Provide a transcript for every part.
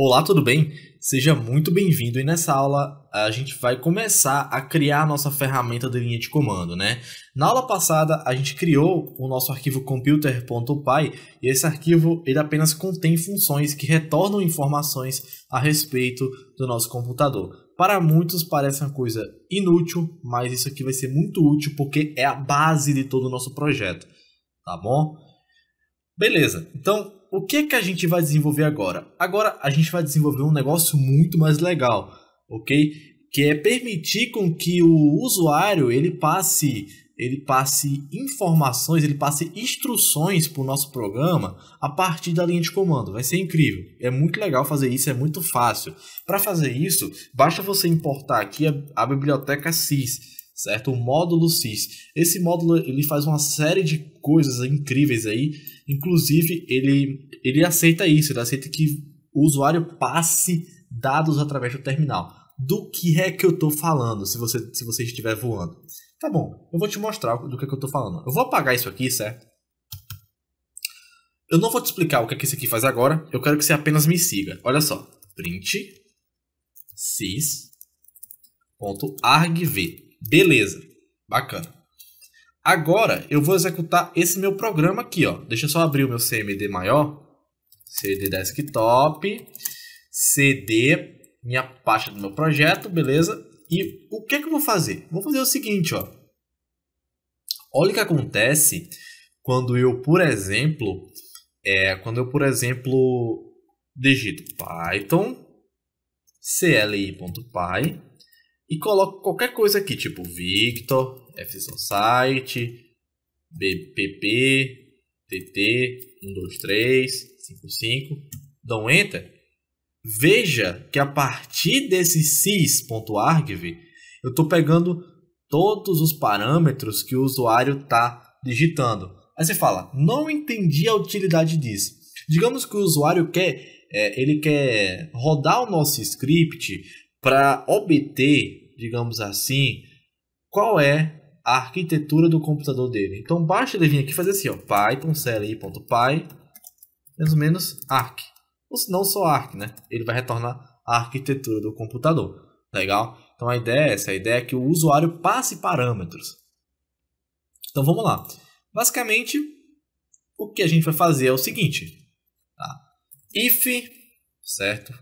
Olá, tudo bem? Seja muito bem-vindo e nessa aula a gente vai começar a criar a nossa ferramenta de linha de comando, né? Na aula passada a gente criou o nosso arquivo computer.py e esse arquivo ele apenas contém funções que retornam informações a respeito do nosso computador. Para muitos parece uma coisa inútil, mas isso aqui vai ser muito útil porque é a base de todo o nosso projeto, tá bom? Beleza, então o que é que a gente vai desenvolver agora? Agora a gente vai desenvolver um negócio muito mais legal, ok? Que é permitir com que o usuário ele passe informações, ele passe instruções para o nosso programa a partir da linha de comando. Vai ser incrível, é muito legal fazer isso, é muito fácil. Para fazer isso, basta você importar aqui a biblioteca sys, certo? O módulo sys. Esse módulo ele faz uma série de coisas incríveis aí. Inclusive, ele aceita isso, ele aceita que o usuário passe dados através do terminal. Do que é que eu estou falando, se você estiver voando? Tá bom, eu vou te mostrar do que é que eu estou falando. Eu vou apagar isso aqui, certo? Eu não vou te explicar o que é que isso aqui faz agora, eu quero que você apenas me siga. Olha só, print sys.argv. Beleza, bacana. Agora eu vou executar esse meu programa aqui, ó. Deixa eu só abrir o meu CMD maior. CD desktop, CD, minha pasta do meu projeto, beleza? E o que é que eu vou fazer? Vou fazer o seguinte, ó. Olha o que acontece quando eu, por exemplo, digito Python cli.py e coloco qualquer coisa aqui, tipo Victor, fsociety, bpp, tt, 12355, dou um enter. Veja que a partir desse sys.argv eu estou pegando todos os parâmetros que o usuário está digitando. Aí você fala, não entendi a utilidade disso. Digamos que o usuário quer rodar o nosso script para obter, digamos assim, qual é a arquitetura do computador dele. Então basta ele vir aqui e fazer assim, ó, python cli.py, mais ou menos arc. Ou se não só arc, né? Ele vai retornar a arquitetura do computador. Legal? Então a ideia é essa, a ideia é que o usuário passe parâmetros. Então vamos lá. Basicamente, o que a gente vai fazer é o seguinte, tá? If, certo?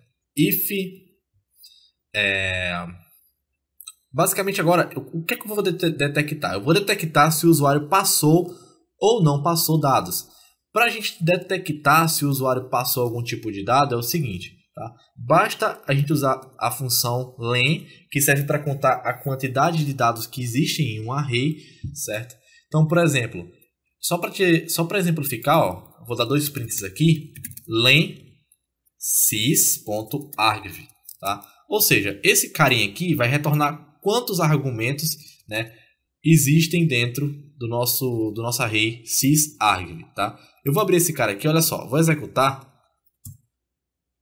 Basicamente agora, o que é que eu vou detectar? Eu vou detectar se o usuário passou ou não passou dados. Para a gente detectar se o usuário passou algum tipo de dado é o seguinte, tá? Basta a gente usar a função len, que serve para contar a quantidade de dados que existem em um array, certo? Então, por exemplo, só para exemplificar, ó, vou dar dois prints aqui, len sys.argv, tá? Ou seja, esse carinha aqui vai retornar quantos argumentos, né, existem dentro do nosso array sysargv, tá? Eu vou abrir esse cara aqui, olha só, vou executar.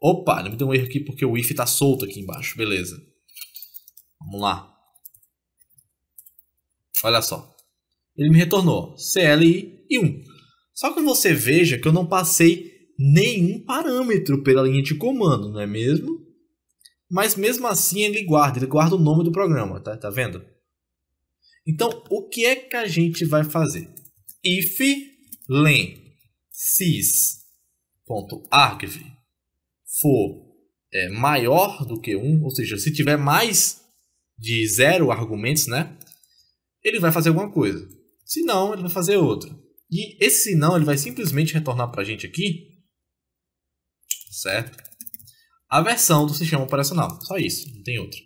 Opa, não me deu um erro aqui porque o if está solto aqui embaixo, beleza. Vamos lá. Olha só, ele me retornou CLI e 1. Só que você veja que eu não passei nenhum parâmetro pela linha de comando, não é mesmo? Mas mesmo assim ele guarda o nome do programa, tá vendo? Então, o que é que a gente vai fazer? If len sys.argv for maior do que 1, ou seja, se tiver mais de 0 argumentos, né? Ele vai fazer alguma coisa. Se não, ele vai fazer outra. E esse se não, ele vai simplesmente retornar para a gente aqui, certo? A versão do sistema operacional. Só isso, não tem outra.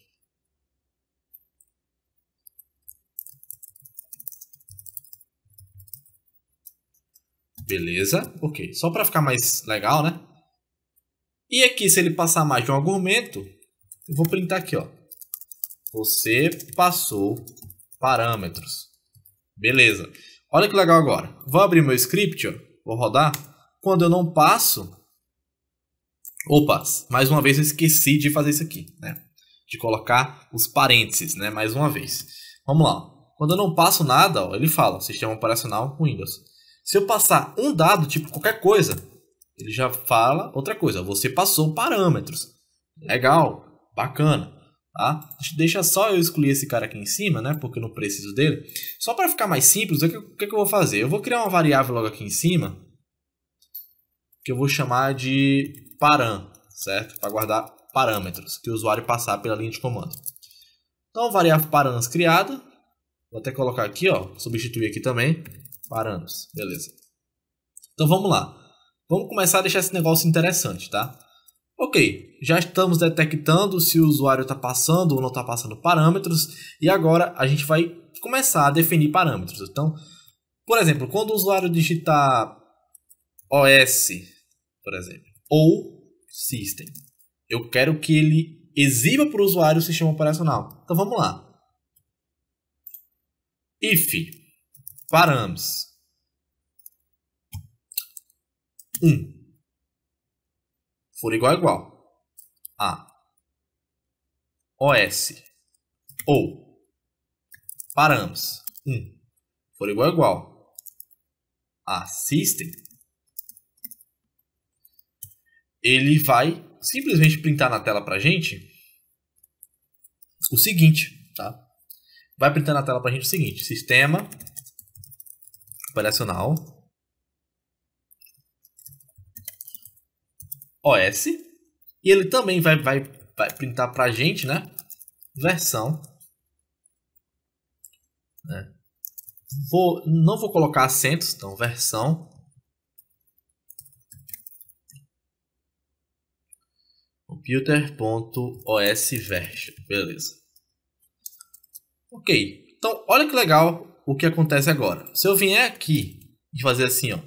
Beleza, ok. Só para ficar mais legal, né? E aqui, se ele passar mais de um argumento, eu vou printar aqui, ó. Você passou parâmetros. Beleza. Olha que legal agora. Vou abrir meu script, ó. Vou rodar. Quando eu não passo... Opa, mais uma vez eu esqueci de fazer isso aqui, né? De colocar os parênteses, né? Mais uma vez. Vamos lá. Quando eu não passo nada, ó, ele fala, sistema operacional Windows. Se eu passar um dado, tipo qualquer coisa, ele já fala outra coisa. Você passou parâmetros. Legal, bacana. Tá? Deixa só eu excluir esse cara aqui em cima, né? Porque eu não preciso dele. Só para ficar mais simples, o que eu vou fazer? Eu vou criar uma variável logo aqui em cima, que eu vou chamar de param, certo? Para guardar parâmetros que o usuário passar pela linha de comando. Então, variável params criada. Vou até colocar aqui, ó, substituir aqui também, params, beleza. Então vamos lá. Vamos começar a deixar esse negócio interessante, tá? Ok, já estamos detectando se o usuário está passando ou não está passando parâmetros. E agora a gente vai começar a definir parâmetros. Então, por exemplo, quando o usuário digitar OS, por exemplo, ou System, eu quero que ele exiba para o usuário o sistema operacional. Então vamos lá. If params 1 for igual a OS ou params 1 for igual a System, ele vai simplesmente printar na tela para a gente o seguinte, tá? Vai printar na tela para a gente o seguinte: sistema operacional OS, e ele também vai printar para a gente, né, versão, né? Não vou colocar acentos, então versão computer.os version, beleza. Ok, então olha que legal o que acontece agora. Se eu vier aqui e fazer assim, ó,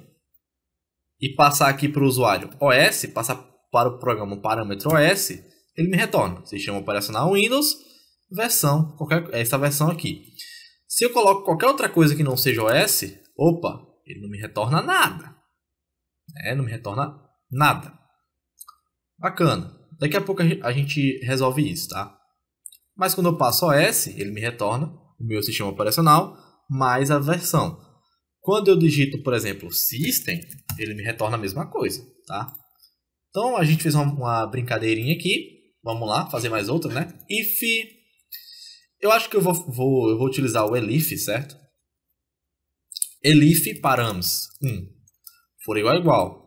e passar aqui para o usuário OS, passar para o programa um parâmetro OS, ele me retorna sistema operacional Windows, versão, essa versão aqui. Se eu coloco qualquer outra coisa que não seja OS, opa, ele não me retorna nada. Não me retorna nada. Bacana. Daqui a pouco a gente resolve isso, tá? Mas quando eu passo OS, ele me retorna o meu sistema operacional mais a versão. Quando eu digito, por exemplo, System, ele me retorna a mesma coisa, tá? Então a gente fez uma brincadeirinha aqui. Vamos lá, fazer mais outra, né? If, eu acho que eu vou utilizar o elif, certo? Elif params 1 for igual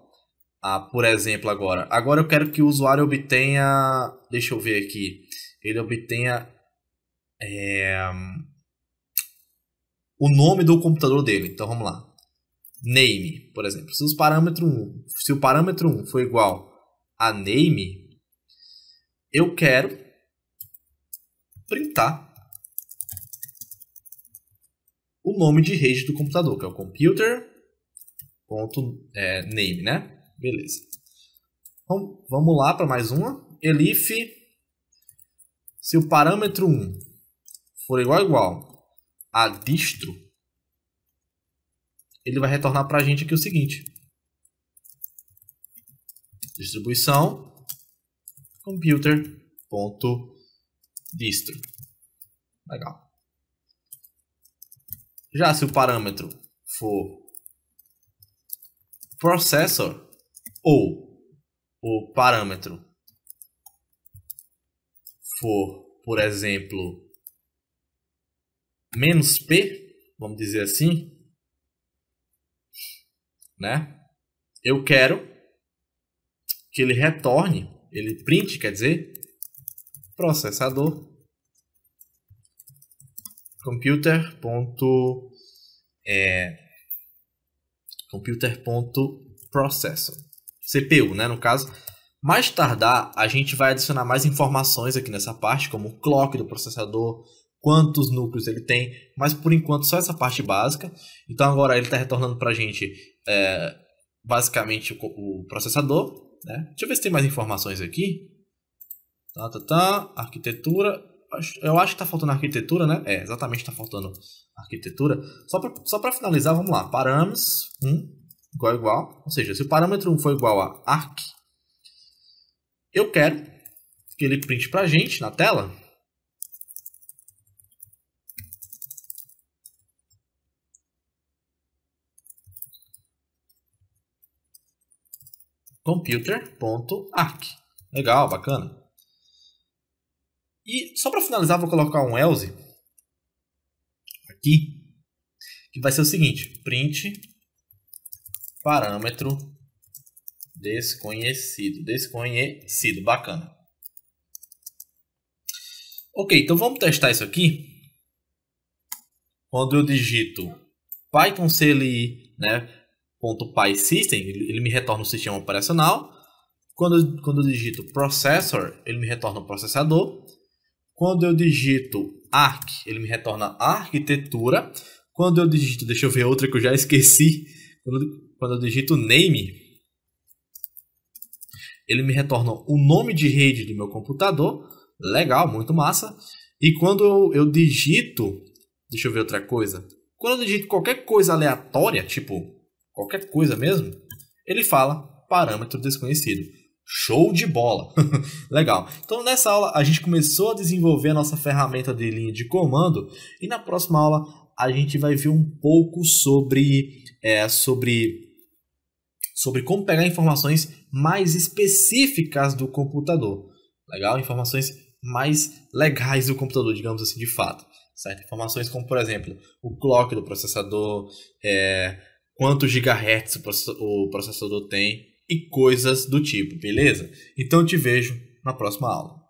a, por exemplo, agora eu quero que o usuário obtenha, deixa eu ver aqui, ele obtenha o nome do computador dele. Então vamos lá. Name, por exemplo. Se o parâmetro 1 for igual a name, eu quero printar o nome de rede do computador, que é o computer.name, né? Beleza. Então, vamos lá para mais uma. Elif, se o parâmetro 1 for igual a distro, ele vai retornar para a gente aqui o seguinte: distribuição computer.distro. Legal. Já se o parâmetro for processor ou o parâmetro for, por exemplo, "-p", vamos dizer assim, né? Eu quero que ele retorne, ele print, quer dizer, processador computer.processor, CPU, né, no caso. Mais tardar, a gente vai adicionar mais informações aqui nessa parte, como o clock do processador, quantos núcleos ele tem, mas por enquanto só essa parte básica. Então agora ele está retornando para a gente basicamente o processador, né? Deixa eu ver se tem mais informações aqui. Arquitetura. Eu acho que está faltando arquitetura, né? Exatamente, está faltando arquitetura. Só para finalizar, vamos lá. Params 1 igual. Ou seja, se o parâmetro 1 for igual a arc, eu quero que ele printe para a gente na tela computer.arc. Legal, bacana. E só para finalizar, vou colocar um else aqui, que vai ser o seguinte: print parâmetro desconhecido. Desconhecido, bacana. Ok, então vamos testar isso aqui. Quando eu digito Python CLI, né, .pysystem, ele me retorna o sistema operacional. Quando eu digito processor, ele me retorna o processador. Quando eu digito arc, ele me retorna a arquitetura. Quando eu digito, deixa eu ver outra que eu já esqueci. Quando eu digito name, ele me retorna o nome de rede do meu computador. Legal, muito massa. E quando eu digito, deixa eu ver outra coisa. Quando eu digito qualquer coisa aleatória, tipo qualquer coisa mesmo, ele fala parâmetro desconhecido. Show de bola! Legal. Então nessa aula a gente começou a desenvolver a nossa ferramenta de linha de comando e na próxima aula a gente vai ver um pouco sobre como pegar informações mais específicas do computador. Legal? Informações mais legais do computador, digamos assim, de fato. Certo? Informações como, por exemplo, o clock do processador, quantos gigahertz o processador tem e coisas do tipo, beleza? Então eu te vejo na próxima aula.